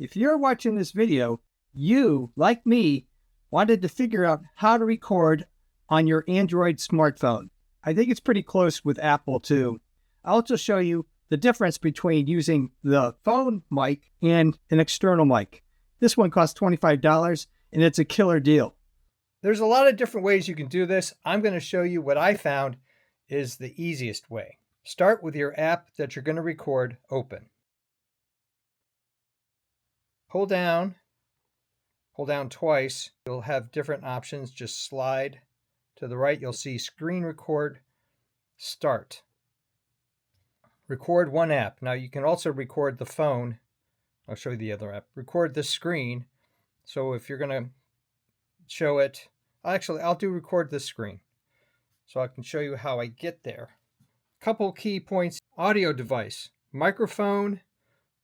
If you're watching this video, you, like me, wanted to figure out how to record on your Android smartphone. I think it's pretty close with Apple too. I'll also show you the difference between using the phone mic and an external mic. This one costs $25 and it's a killer deal. There's a lot of different ways you can do this. I'm going to show you what I found is the easiest way. Start with your app that you're going to record open. Hold down twice. You'll have different options. Just slide to the right. You'll see screen record, start. Record one app. Now you can also record the phone. I'll show you the other app. Record the screen. So if you're going to show it, I'll do record this screen. So I can show you how I get there. Couple key points. Audio device, microphone,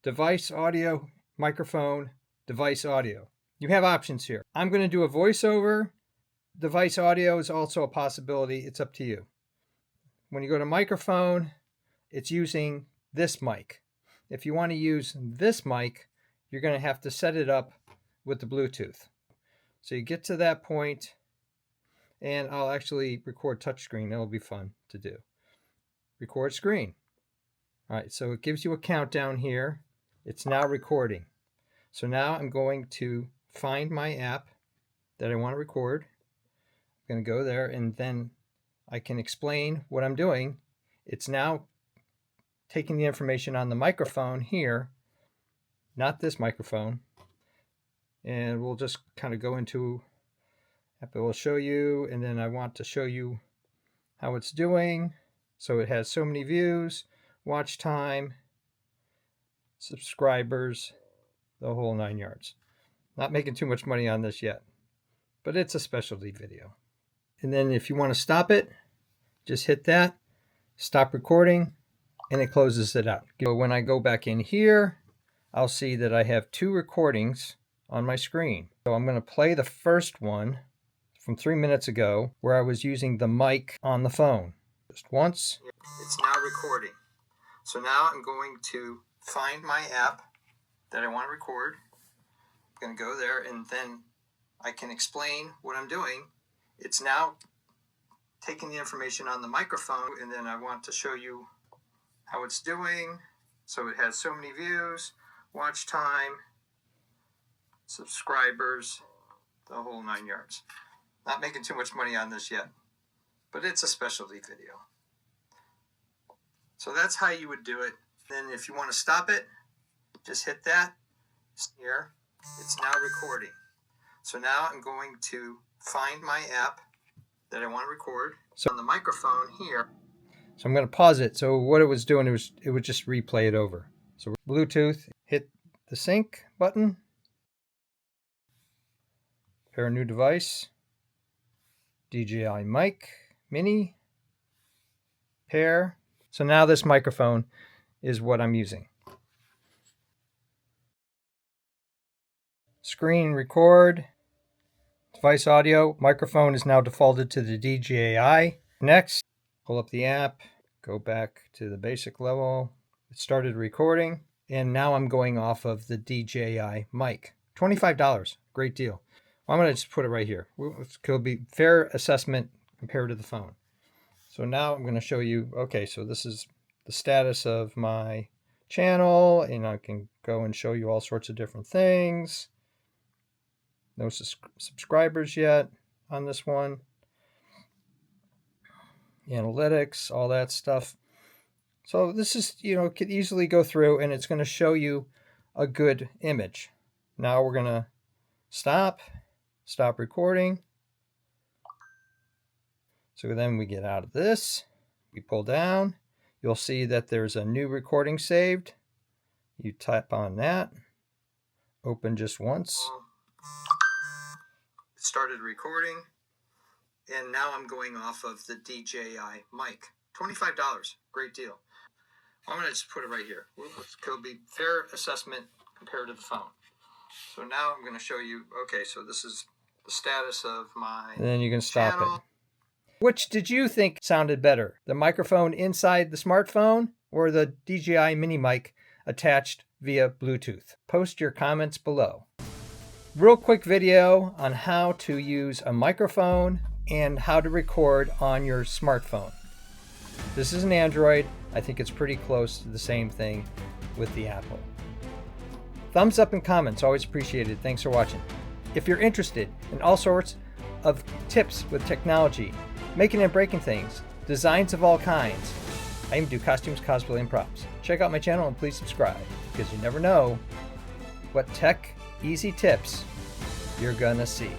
device audio, microphone, device audio. You have options here. I'm going to do a voiceover. Device audio is also a possibility. It's up to you. When you go to microphone, it's using this mic. If you want to use this mic, you're going to have to set it up with the Bluetooth. So you get to that point, and I'll actually record touchscreen. It'll be fun to do. Record screen. All right, so it gives you a countdown here. It's now recording. So now I'm going to find my app that I want to record. I'm going to go there, and then I can explain what I'm doing. It's now taking the information on the microphone here, not this microphone. And we'll just kind of go into app. It will show you, and then I want to show you how it's doing. So it has so many views, watch time, subscribers, the whole 9 yards. Not making too much money on this yet, but it's a specialty video. And then if you want to stop it, just hit that, stop recording, and it closes it out. So when I go back in here, I'll see that I have 2 recordings on my screen. So I'm going to play the first one from 3 minutes ago where I was using the mic on the phone. Just once. It's now recording. So now I'm going to find my app that I want to record. I'm going to go there, and then I can explain what I'm doing. It's now taking the information on the microphone, and then I want to show you how it's doing. So it has so many views, watch time, subscribers, the whole 9 yards. Not making too much money on this yet, but it's a specialty video. So that's how you would do it. Then if you want to stop it, just hit that here. It's now recording. So now I'm going to find my app that I want to record. So on the microphone here. So I'm going to pause it. So what it was doing, it would just replay it over. So Bluetooth, hit the sync button. Pair a new device. DJI Mic Mini. Pair. So now this microphone is what I'm using. Screen record. Device audio. Microphone is now defaulted to the DJI. Next, pull up the app. Go back to the basic level. It started recording. And now I'm going off of the DJI mic. $25. Great deal. Well, I'm going to just put it right here. It'll be fair assessment compared to the phone. So now I'm going to show you, okay, so this is the status of my channel, and I can go and show you all sorts of different things. No subscribers yet on this one. Analytics, all that stuff. So this is, could easily go through, and it's going to show you a good image. Now we're going to stop recording. So then we get out of this, we pull down, you'll see that there's a new recording saved. You tap on that, open just once. It started recording, and now I'm going off of the DJI mic. $25, great deal. I'm going to just put it right here. It'll be fair assessment compared to the phone. So now I'm going to show you, okay, so this is the status of my And then you can stop channel. It. Which did you think sounded better? The microphone inside the smartphone or the DJI Mini mic attached via Bluetooth. Post your comments below. Real quick video on how to use a microphone and how to record on your smartphone. This is an Android. I think it's pretty close to the same thing with the Apple. Thumbs up and comments, always appreciated. Thanks for watching. If you're interested in all sorts of tips with technology, making and breaking things, designs of all kinds, I even do costumes, cosplay, and props. Check out my channel and please subscribe, because you never know what tech easy tips you're gonna see.